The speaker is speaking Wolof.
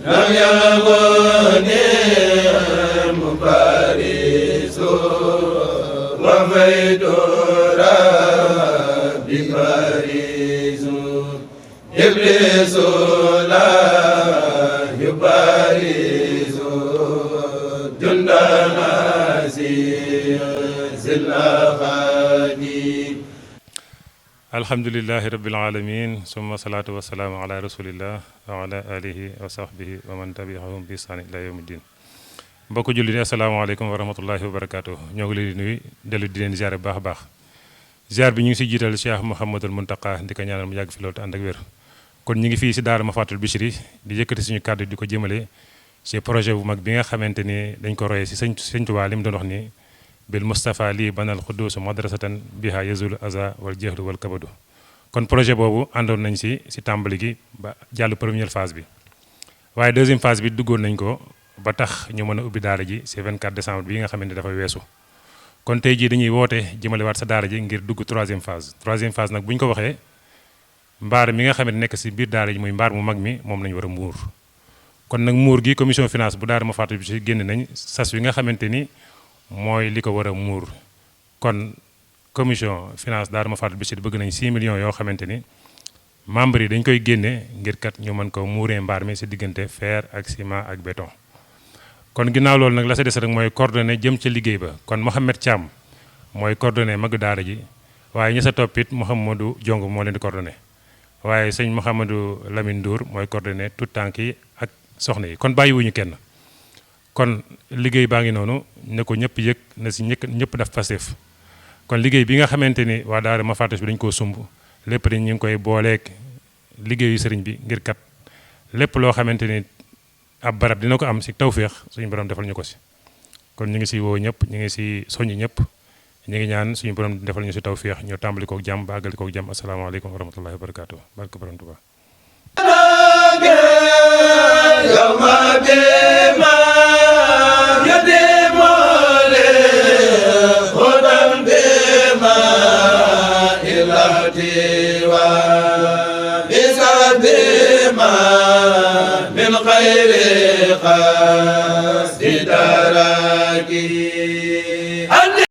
lam yakuni mubarisu wa faydu rabbi barisu iblisu la yubarisu jundana alhamdulillahi rabbil alamin summa salaatu wasalaamu ala rasulillah wa ala alihi wa sahbihi wa man tabiahum bi ihsaan ila yawmiddin mbokk jullit yi asalaamaaleykum wa rahmatullahi wa barakaatu ñoo ngi leen di nuyu dellu di leen ziar bu baax a baax ziar bi ñu ngi si jiital Cheikh Mouhamadul Muntaqa di ko ñaanal mu yàgg fi loolu te ànd ak wér kon ñu ngi fii si daara Mafatul Bichri di yëkkati suñu kàddu di ko jëmale ci projet bu mag bi nga xamante ni dañ ko royee si sëñ Tuubaa li mu doon wax ni bil Moustapha lii banal xuddus madrasatan biha yazul aza wal jehlu wal kabadu kon projet boobu àndoon nañ si tàmbali gi ba jàll première phase bi waaye deuxième phase bi duggoon nañ ko ba tax ñu mën a ubbi daara ji c'est 24 décembre bi nga xamante ni dafa weesu kon tey jii dañuy woote jëmalewaat sa daara ji ngir dugg troisième phase nag bu ñu ko waxee mbaar mi nga xam ne nekk si biir daara ji muy mbaar mu mag mi moom lañu war a muur kon nag muur gi commission finance bu daara Mafatul Bichri génn nañ sas wi nga xamante ni mooy li ko war a muur kon commission finance daara Mafatul Bichri bëgg nañ 6 millions yoo xamante ni membres yi dañ koy génne ngir kat ñu mën ko muuree mbaar mi si diggante fer ak ciment ak béton kon ginnaaw loolu nag la sa des rek mooy coordonné jëm ca liggéey ba kon Mouhamed Thiam mooy coordonné magu daara ji waaye ña sa toppit Mouhamadou Jong moo leen di coordonné waaye sëñ Mouhamadou Lamine Ndour mooy coordonné tout tànk yi ak soxna yi kon bàyyiwuñu kenn kon liggéey baa ngi noonu ne ko ñëpp yëg na si ñëpp daf Pastef kon liggéey bi nga xamante ni waa daara Mafatul bi dañ koo sumb lépp dañ ñu ngi koy booleeg liggéeyu sëriñ bi ngir kat lépp loo xamante ni ab barab dina ko am si tawféex suñu borom defal ñu ko si kon ñu ngi si woo ñëpp ñu ngi si soññ ñëpp ñu ngi ñaan suñu borom defal ñu si tawféex ñu tàmbali kook jàmm ba àggali kook jàmm asalaamaaleykum wa rahmatullahi wa barakaatu barke borom Tuubaa من خير قصد درجي